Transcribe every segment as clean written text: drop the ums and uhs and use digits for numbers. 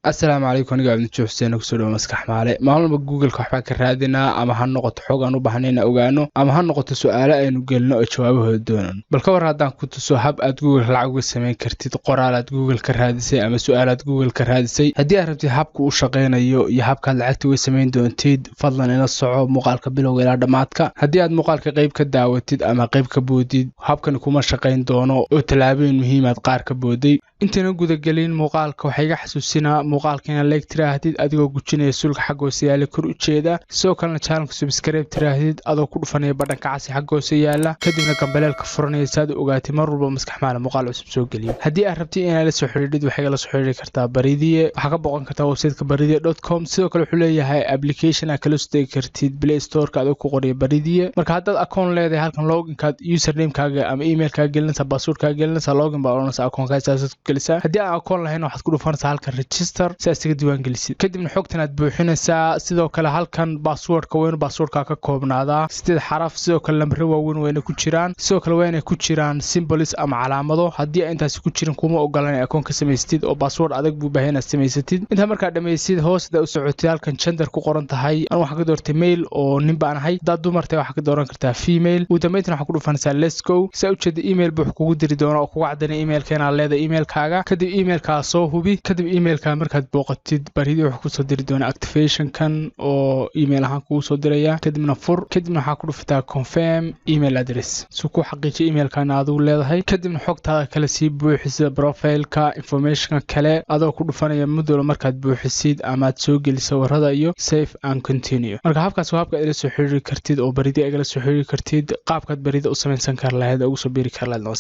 السلام عليكم aniga abdi joogsteena kusoo dhaw maskax maale maalmo google-ka waxba ka raadinaa ama ha noqoto xog aan u baahnayna ogaano ama ha noqoto su'aalo aynu gelno oo jawaabahooda doonan bal ka war haddaan ku tuso hab aad google lacag uga sameyn kartid qoraal aad google ka raadisay ama su'aal aad google ka raadisay haddii aad rabtid habka uu shaqeynayo iyo habka aad lacagta uga sameyn doontid fadlan ila soco muuqaalka bilowga ilaa dhamaadka haddii aad muuqaalka qayb ka daawatid ama qayb ka boodid habkan kuma shaqeyn doono oo talaabooyin muhiim ah qaar ka booday intana guda gelin muuqaalka waxay iga xasuusinaa muuqaalkeena like tiraahdid adigoo gujinaya sulka xag hoose yaala kor u jeeda sidoo kalena channelka subscribe tiraahdid adoo ku dhufanaya badhanka casi xag hoose yaala kadibna gambaleelka furanaya saad u ogaatid mar walba maskax maale muuqaal cusub soo geliyo haddii aad rabtid inaad la soo xiriirid waxay la soo xiriiri kartaa baridiye waxaa ka boqon kartaa website-ka baridiye.com sidoo kale wuxuu leeyahay application aad kala soo degi kartid play store-ka adoo ku qoraya baridiye marka haddaad account leedahay halkan login-kaad username-kaaga ama email-kaaga gelinaysaa password-kaaga gelinaysaa login baa oranaysaa account-kaaga haddii aan akoon lahayn waxaad ku dhufanaysaa halkan register si aad isaga diiwaan gelisid kadibna xogtan aad buuxinaysaa sidoo kale halkan passwordka waa inuu passwordka ka koobnaadaa 8 xaraf sidoo kale lambarro waaweyn waa inay ku jiraan sidoo kale waa inay ku jiraan symbols ama calaamado haddii ay intaasi ku jirin kuma ogolaan akoon ka samaysatid oo password adag buu baahan inaad samaysatid intaa markaa dhammaysid hoosta u socotid halkan gender ku qoran tahay aan waxaa ka doortay male oo nin baan ahay haddaad dumar tahay waxaa ka dooran kartaa female ugu dambeyntina waxaa ku dhufanaysaa let's go saa u jeeda email buu kugu diri doona oo kugu caddaynaya emailkeena leeda emailkaaga kadib emailka soo hubi kadib emailka markaad booqatid baridi wuxuu ku soo diri doonaa activation-kan oo email ahaan kugu soo diraya kadibna fur kadibna waxaa ku dhufataa confirm email address si ku xaqiijiyo emailkan aad u leedahay kadibna xogtaada kale sii buuxisida profile-ka information-ka kale adoo ku dhufanaya muddo markaad buuxisid ama aad soo geliso warada iyo save and continue marka habkaas waa habka aad la soo xiriiri kartid oo baridi aad la soo xiriiri kartid qaabkaad barida u sameeysan kar lahayd ugu soo biiri kar lahayd noo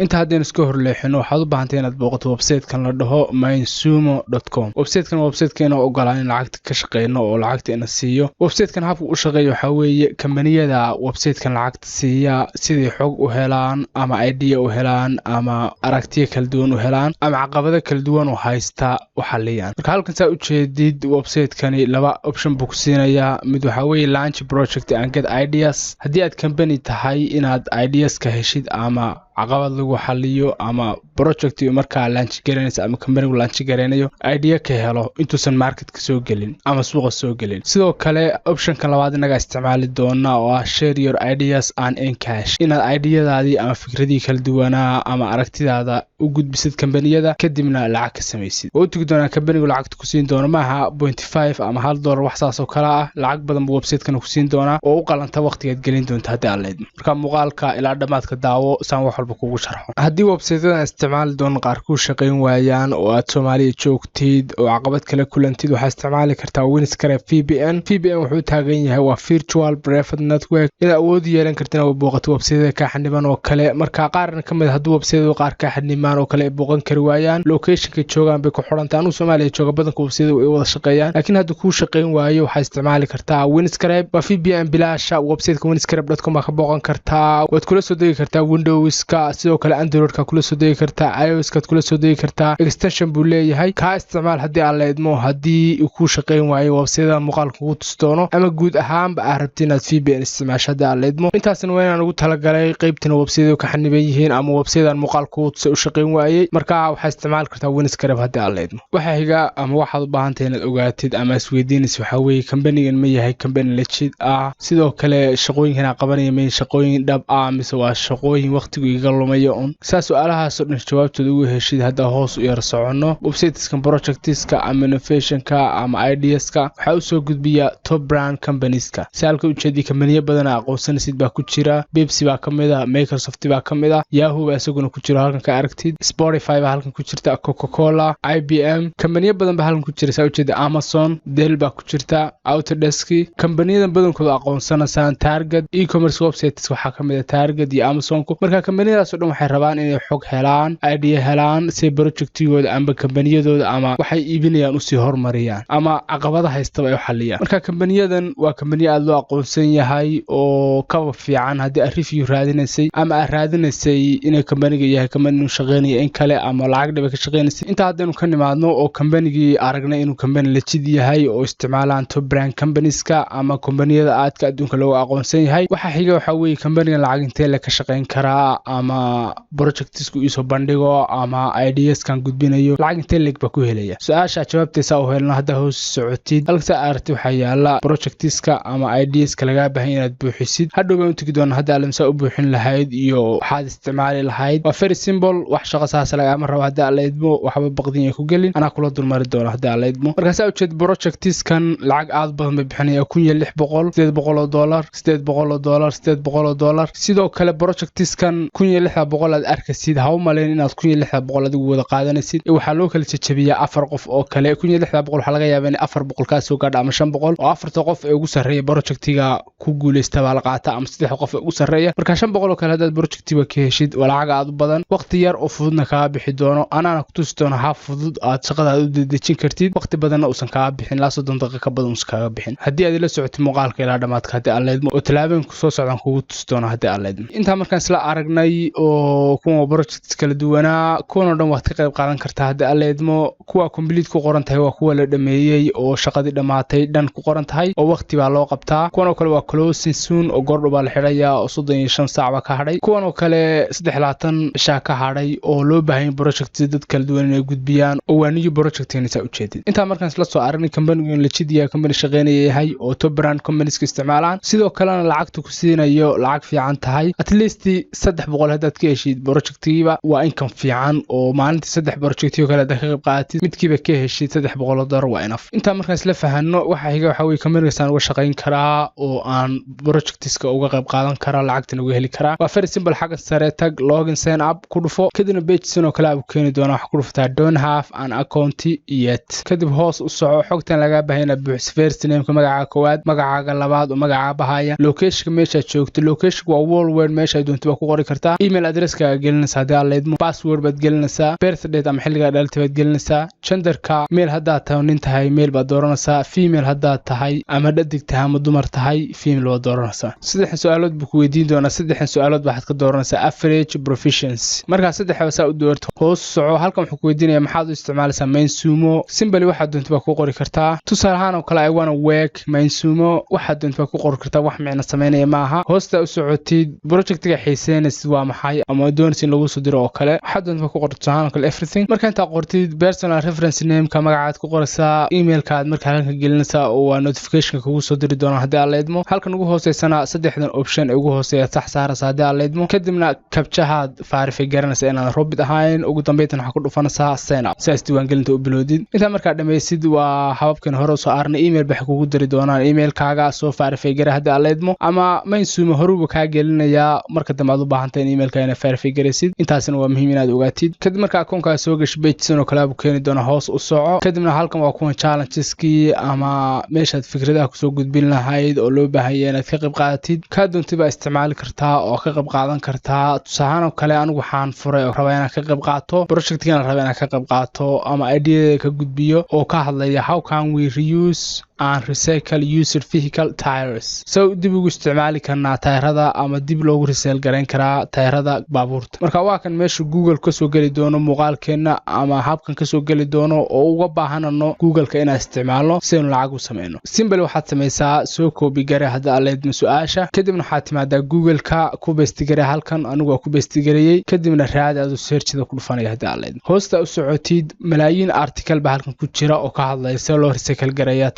inta haddeen iska horleexino waxaad u baahantahay inaad booqato website-kan la dhaho mindsumo.com website-kan waa website-keena ogolaan in lacagta ka shaqeyno oo lacagta ina siiyo website-kan habka u shaqeeyo waxaa weeye kambaniyada website-kan lacagta siiya sidii xog u helaan ama idea u helaan ama aragtiyo kala duwan u helaan ama caqabado kala duwan u haysta u xaliyaan marka halkan saa u jeedid website-kani laba option buu ku siinayaa mid waxaa weeye launch project and get ideas haddii aad company tahay inaad ideas ka heshid ama caqabad lagu xaliyo ama project iyo markaa launch garanaysa ama company launch garanayo idea ka helo intuusan market-ka soo gelin ama suuqa soo gelin sidoo kale option-kan labaad inaga isticmaali doona oo ah share your ideas and in cash inaad ideyadaadii ama fikradii kala duwanaa ama aragtidaada u gudbisid kambaniyada kadibna lacag ka samaysid oo u tagi doonaa kambanigu lacagta ku siin doona maaha 0.5 ama $1 wax saas oo kale ah lacag badan buu website-kan ku siin doonaa oo u qalanta waqtigeed gelin doonta haddii aad leedahay marka muuqaalka ilaa dhamaadka daawo saan wax walba kugu sharxo haddii website-yada isticmaali doona qaar ku shaqeyn waayaan oo aad Soomaaliya joogtid oo caqabad kala kulantid waxaad isticmaali kartaa Winscribe VPN wuxuu taagan yahay waa virtual private network ila awood yeelan kartana oo booqato website-yada ka xaniban oo kale marka qaarna kamid haddii website-yada qaar ka xanimaan oo kale booqan kari waayaan location-ka joogaan bay ku xirantaa anu Soomaaliya jooga badanka website-yada ay wada shaqeeyaan laakiin haddii ku shaqeyn waayo waxaad isticmaali kartaa Winscribe waa VPN bilaasha website-ka winscribe.com ka booqan kartaa waad kula soo degi kartaa Windows-ka sidoo kale Android-ka kula soo degi kartaa iOS-ka kula soo degi kartaa extension buu leeyahay ka isticmaal haddii aad leedmo haddii uu ku shaqeyn waayo website-yada muuqaalka ugu tustoono ama guud ahaanba aad rabtid inaad VPN isticmaasho haddii aad leedmo intaasna waa inaan ugu talagalay qaybtina website-yada ka xaniban yihiin ama website-yadan muuqaalka ugu tusay u shaqeyn waayay marka waxaad isticmaali kartaa Winscribe haddii aad leedmo waxa xiga ama waxaad u baahantahay inaad ogaatid ama isweydiinaysid waxa weeye kambanigan ma yahay kambani legit ah sidoo kale shaqooyinkan aan qabanaya ma shaqooyin dhab ah mise waa shaqooyin waqtigu iga lumayo saas su'aalahaas oo dhan jawaabtooda ugu heshid hadda hoos u yar socono website-kan project-iska ama innovation-ka ama ideas-ka waxa uu soo gudbiya top brand companies-ka saalka ujeedii kambaniyo badan aqoonsanaysid baa ku jira Pepsi baa kamid ah Microsoft baa kamid ah Yahoo baa isaguna ku jira halkan ka aragtid Spotify baa halkan ku jirta Coca-Cola IBM kambaniyo badan baa halkan ku jira saa ujeeda Amazon Dell baa ku jirta Autodesk kambaniyadan badankooda aqoonsanaysan Target e-commerce websites waxaa kamid ah Target iyo Amazon marka kambaniyadaas oo dhan waxay rabaan inay xog helaan idea helaan si project-yooda ama kambaniyadooda ama waxay iibinayaan u sii horumariyaan ama caqabadaha haystaba ay xaliyaan marka kambaniyadan waa kambaniyo aad loo aqoonsan yahay oo ka fiican haddii aad review raadinaysay ama aad raadinaysay inay kambaniga yahay kambani inuu shaqeynayo in kale ama lacag dhiba ka shaqeynaysay inta haddaynu ka nimaadno oo kambanigii aragnay inuu kambani legit yahay oo isticmaalaan top brand companies-ka ama kambaniyada aadka adduunka loogu aqoonsan yahay waxa xiga waxa weeye kambanigan lacag intee la ka shaqeyn karaa ama projectsku iso bandhigo ama ideas kan gudbinayo lacag intee leeg ba ku helaya su'aasha jawaabteesa oo helno hadda hoos socotid halka aragti waxa yaala projectska ama ideas laga baahan inaad buuxisid hadhow baan u tagi doonaa hadda alamsa u buuxin lahayd iyo waxaad isticmaali lahayd waa very simple wax shaqo saas laga ma rabo hadda leedmo waxba baqdin ku gelin ana kula dulmari doona hadda leedmo markaas aad ujeed projectskan lacag aad badan bay bixinaya $1600 $800 sidoo kale projectskan $1600 aad arkaysid ha u maleyn inaad $1600 adigu wada qaadanaysid waxa loo kala jajabiyaa afar qof oo kale $1600 waxa laga yaabaa in 400 ka soo gaadho ama 500 oo afarta qof ee ugu sareeya projectiga ku guuleysta baa la qaata ama 3 qof ee ugu sareeya marka 500 oo kale hadaad projectiga ka heshid lacag aad u badan waqti yar oo fududna ka bixi doono anaana ku tusi doono ha fudud aad shaqada u dedejin kartid waqti badanna uusan ka bixin la 30 daqiiqo ka badan uusan ka bixin hadii aad la socotid muuqaalka ilaa dhamaadka hadii aan leedmo oo talaabeen ku soo socdaan kugu tusi doono hadii aan leedmo inta markaan isla aragnay oo kuwa projects kala duwana kuwa dhan waad ka qayb qaadan kartaa hadii aan leedmo kuwa complete ku qoran tahay waa kuwa la dhameeyay oo shaqadii dhamaatay dhan ku qoran tahay oo waqti baa loo qabtaa kuwa kale waa closing soon oo goordho baa la xirayaa oo 35 saac ba ka hadhay kuwa kale 23 isha ka hadhay oo loo baahan project dad kala duwan inay gudbiyaan oo waa new project inay u jeedin inta markaan isla soo aragnay company la jidiya company shaqeynayay oo top brand companies ka isticmaalaan sidoo kalena lacagtu ku siinayo lacag fiican tahay at least 300 hadaad ka heshid projectiga waa income fiican oo maalintii 3 projectiyo kala ka qayb qaadatid midkiiba ka heshid $300 waa enough inta markaan isla fahanno waxa xiga waxa way company-san uga shaqeyn karaa oo aan projectska uga qayb qaadan kara lacagtan uga heli kara waa very simple xaga sare tag login sign up ku dhufo kadibna page sino kala aad keeni doona wax ku dhuftaa don't have an account yet kadib hoos u soco xogtan laga baahanaa buuxis first name ka magaca koowaad magacaaga labaad oo magaca bahaya location meesha joogto location waa worldwide meesha doonto ku qori kartaa email address ka gelinaysa hadii aad leedmo password baad gelinaysaa birth date ama xilliga dhaltay baad gelinaysaa genderka male hadaa tahay nin tahay male baad dooranaysaa female hadaa tahay ama dhadig tahay ama dumar tahay female baad dooranaysaa saddex su'aalood buu ku weydiin doonaa saddex su'aalood waxaad ka dooranaysaa average proficiency marka saddex waxa u doorto hoos soco halkan wuxuu ku weydiinayaa maxaad u isticmaalaysaa mainsumo simply waxaad doonto ku qori kartaa tusaale ahaan oo kale I wanna work mainsumo waxaad doonto ku qori kartaa wax micna sameynaya maaha hoosta u socotid projectiga xiiseynaysid waa maxay ama doonaysid lagu soo diro oo kale waxaad doonto ku qorto tusaale kale everything marka inta qortid personal reference name ka magacaad ku qoraysaa emailka aad markaa halkan gelinaysaa oo notification kugu soo diri doona hadii aad leedmo halkan ugu hooseysana saddexdan option ugu hooseeya sax saaraysaa hadii aad leedmo kadibna kabjahaad faarifay garanaysaa inaan robot ahayn ugu dambeeyna waxa ku dhufanaysaa sign up saas diiwaan gelinta u bilowdid inta markaa dhameysid waa hababkan hore soo arnay email bax kugu diri doonaan emailkaaga soo faarifay gara hadii aad leedmo ama mainsumo horuba ka gelinaya marka dambe aad u baahantahay in emailka ina faarifay garaysid intaasina waa muhiim inaad ogaatid kadib markaa akoonka soo gashay page sino kala aad keeni doona hoos u soco kadibna halkan waa kuwan challengeski ama meeshaad fikradaha ku soo gudbin lahayd oo loo baahan yahay inaad ka qayb qaadatid ka doontiba isticmaali kartaa oo ka qayb qaadan kartaa tusaale kale anigu waxaan furay oo rabaa inaan ka qayb qaato projectkan rabaa inaan ka qayb qaato ama idea ka gudbiyo oo ka hadlaya how can we reuse and recycle used vehicle tires so dib ugu isticmaali karnaa taayirada ama dib loogu recycle gareyn karaa taayirada baabuurta marka waa kan meesha Google ka soo gali doono muuqaalkeena ama habkan ka soo gali doono oo uga baahanano Google-ka inaan isticmaalno si aan lacag u sameeyno simple waxaad sameysaa soo copy gare hada aleed su'aasha kadibna waxaad timaadaa Google-ka ku paste gare halkan anigu ku paste gareeyay kadibna raad aad u search-da ku dhufanay hada aleed hoosta u socotid malaayiin article ba halkan ku jira oo ka hadlaya sida loo recycle gareeya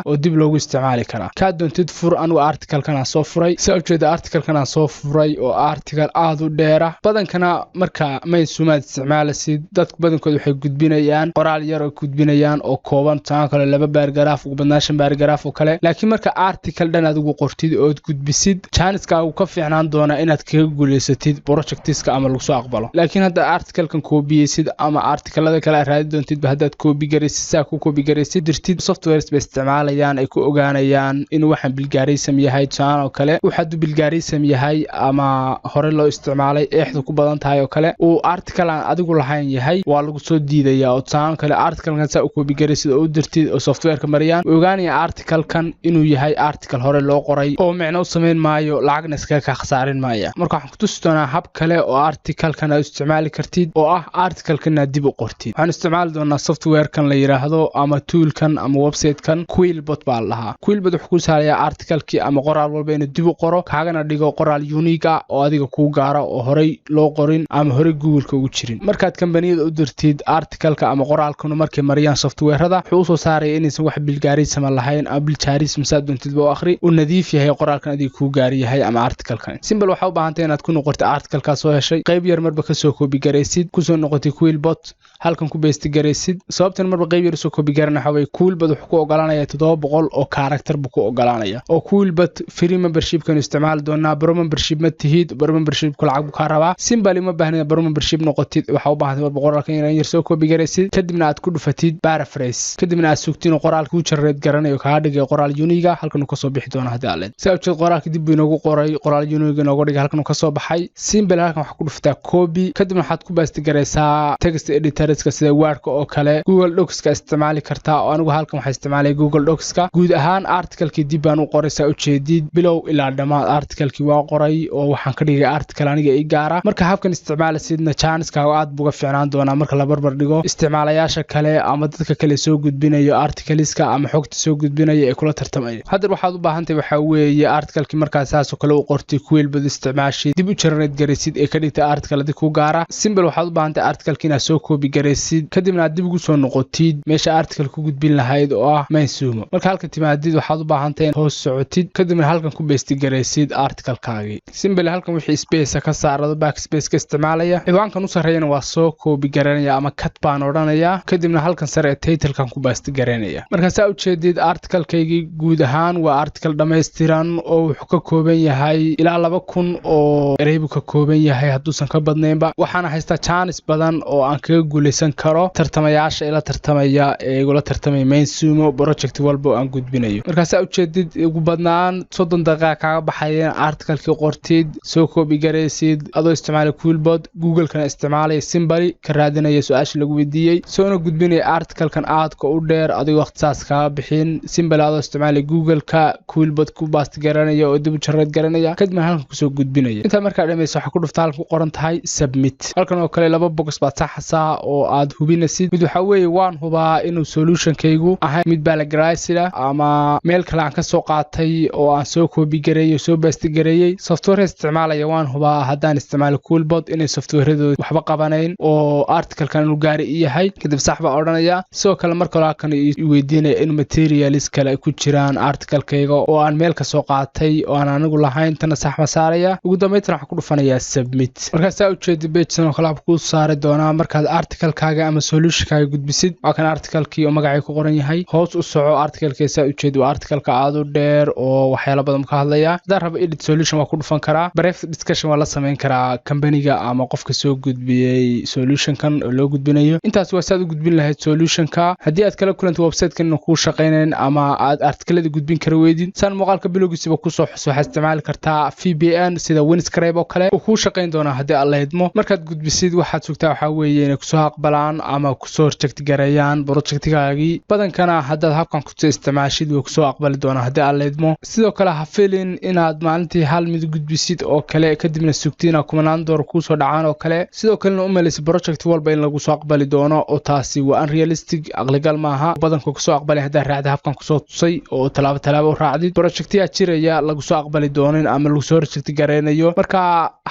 oo dib loogu isticmaali karaa ka doontid fur anu article kana soo furay sababteeda article kana soo furay oo article aad u dheer ah badankana marka mainsumaad isticmaalasid dad badankood waxay gudbinayaan qoraal yar oo gudbinayaan oo kooban taan kale laba paragraph ugu badnaashan paragraph oo kale laakiin marka article dhan aad ugu qortid oo gudbisid chance-ka uu ka fiicnaan doona inaad kaga guuleysatid projectiska ama lagu soo aqbalo laakiin hadda article-kan koobiyeysid ama article-ada kale raadi doontid ba haddaad koobi gareysid saa ku koobi gareysid dirtid softwares isticmaalayaan ay ku ogaanayaan in waxan bilgaarisam yahay taan oo kale waxaad bilgaarisam yahay ama hore loo isticmaalay eexdu ku badan tahay oo kale oo article aan adigu lahayn yahay waa lagu soo diidaya oo taan kale article-kan saa u koobi gareysid oo u dirtid oo software-ka mariyaan ogaanaya article-kan inuu yahay article hore loo qoray oo micno u sameyn maayo lacagna iska ka khasaarin maaya marka waxaan ku tusi doonaa hab kale oo article-kan aad isticmaali kartid oo ah article-kan dib u qortid waxaan isticmaali doonaa software-kan la yiraahdo ama tool-kan ama website-kan Quillbot baa lahaa. Quillbot wuxuu ku sahlayaa article-kii ama qoraal walba inuu dib u qoro kaagana dhigo qoraal unique ah oo adiga kuu gaara oo horey loo qorin ama horey Google-ka ugu jirin. Markaad kambaniyada u dirtid article-ka ama qoraalkuna markay mariyaan software-rada wuxuu soo saaraya inaysan wax bilgaarisama lahayn ama bilgaaris masaad doontidba u akhri u nadiif yahay qoraalkan adiga kuu gaari yahay ama article-kan. Simple waxa u baahan inaad ku noqoto article-ka soo heshay qayb yar marba ka soo copy gareysid ku soo noqotay Quillbot halkan ku paste gareysid sababtan marba qayb yar soo copy garana waxa way Quillbot wuxuu ku ogolaanaya 700 oo character buu ku ogolaanaya oo Quillbot free membership kan isticmaal doona pro membership ma tihid pro membership ku lacag ka rabaa Simple ma baahnaa pro membership noqotid waxa u baahan marba qoraalkan yar soo copy gareysid kadibna aad ku dhufatid paraphrase kadibna aad sugtiin qoraalka ku jareed garanayo ka dhigay qoraal unique halkan ka soo bixi doona hadii aad sababta qoraalka dib inoogu qoray qoraal unique inoogu dhigay halkan ka soo baxay Simple halkan waxa ku dhuftaa copy kadibna waxaad ku paste gareysaa text editor-ka sida Word-ka oo kale Google Docs-ka isticmaali kartaa oo anigu halkan waxa isticmaalay Google Docs-ka guud ahaan article-kii dib baan u qoraysaa u jeedid bilow ilaa dhamaad article-kii waa qoray oo waxaan ka dhigay article aniga i gaara marka habkan isticmaalasidna chance-kaaga aad buga fiicnaan doona marka la barbar dhigo isticmaalayaasha kale ama dadka kale soo gudbinayo article-iska ama xogta soo gudbinayo ee kula tartamay hadda waxaad u baahan tahay waxa weeye article-kii markaas saas oo kale u qortay Quillbot isticmaashid dib u jareed gareysid ee ka dhigtay article-adi ku gaara Simple waxaad u baahan tahay article-kii inaad soo copy gareysid kadibna aad dib ugu soo noqotid meesha article ku gudbin lahayd oo ah mainsumo marka halka timaadid waxaad u baahan tahay hoos socotid kadibna halkan ku paste gareysid article-kaagi Simple halkan wixii space ka saarado backspace ka isticmaalaya ciwaankan u sareeyana waa soo copy garanaya ama cut baan oranaya kadibna halkan sare title-kan ku paste garanaya marka saa u jeedid article-kaygi guud ahaan waa article dhameystiran oo wuxuu ka kooban yahay ilaa 2000 oo ereybu ka kooban yahay haduusan ka badnaynba waxaana haystaa chance badan oo aan kaga guuleysan karo tartamayaasha ila tartamaya ee igula tartamay mainsumo project walba aan gudbinayo marka saa u jeedid ugu badnaan 30 daqiiqo kaaga baxayeen article-kii qortid soo copy gareysid adoo isticmaalay Quillbot Google-kana isticmaalay Simple ka raadinaya su'aasha lagu weydiiyay soona gudbinay article-kan aadka u dheer adiga waqtigaas ka bixin Simple adoo isticmaalay Google-ka Quillbot ku paste garanaya oo dib u jareed garanaya kadibna halkan ku soo gudbinaya inta marka dhameyso waxa ku dhuftaa halka ku qoran tahay submit halkan oo kale laba box baad saxaysaa oo aad hubinaysid mid waxa weeye waan hubaa inuu solution-kaygu ahay mid balagaraysida ama meel kale aan ka soo qaatay oo aan soo copy gareeyo soo paste gareeyay software isticmaalaya waan hubaa haddaan isticmaalo Quillbot inay software-dooda waxba qabanayn oo article-kan uu gaari yahay kadib sax baa oranaya sidoo kale marka halkan i weydiinaya in materials kale ku jiraan article-kayga oo aan meel ka soo qaatay oo aan anigu lahayn tan sax ma saaraya ugu dambeyntii waxa ku dhufanayaa submit marka saa u jeedid page-san oo kale ku saari doona markaad article-kaaga ama solution-kaaga gudbisid waa kan article-kii oo magacay ku qoran yahay hoos u soco article-ka saa u jeedid waa article-ka aad u dheer oo waxyaalo badan ka hadlaya hadaan rabo edit solution waa ku dhufan karaa brief discussion waa la sameyn karaa company-ga ama qofka soo gudbiyay solution-kan oo loo gudbinayo intaas waa saad u gudbin lahayd solution-ka haddii aad kala kulantay website-kan ku shaqeyneen ama aad article-da gudbin kara weydin san muuqaalka bilowgiisa ku soo xuso waxaad isticmaali kartaa VPN sida Windscribe oo kale oo ku shaqeyn doona haddii aad leedmo markaad gudbisid waxaad sugtaa waxa weeye inay ku soo aqbalaan ama ku soo reject gareeyaan project-kaagi badankana haddaad habkan ku isticmaashid way ku soo aqbali doona haddii aad leedmo sidoo kale ha filin inaad maalintii hal mid gudbisid oo kale kadibna sugtiina kumanaan door ku soo dhacaan oo kale sidoo kalena u maleysay project walba in lagu soo aqbali doono oo taasi waa unrealistic aqligal maaha badanka ku soo aqbalay haddii raacday habkan ku soo tusay oo talaabo u raacdid project-ya jiraya lagu soo aqbali doonin ama lagu soo reject gareynayo marka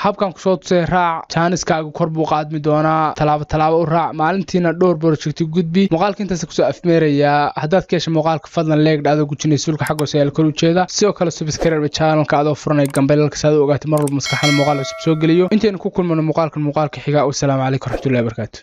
habkan ku soo tusay raac chance-kaaga kor buu qaadmi doonaa talaabo u raac maalintiina dhowr project gudbi muuqaalka intaas ku soo afmeeraya haddaad ka heshay muuqaalka fadlan leeg dhacdo gujinay sulka xagga soo kor u jeeda sidoo kale subscribe channel-ka adoo furanay gambeelka saad u ogaatay mar walba maskaxda muuqaal cusub soo geliyo intaynu ku kulmano muuqaalka xiga. Wassalaamu calaykum waraxmatullaahi wabarakaatuh.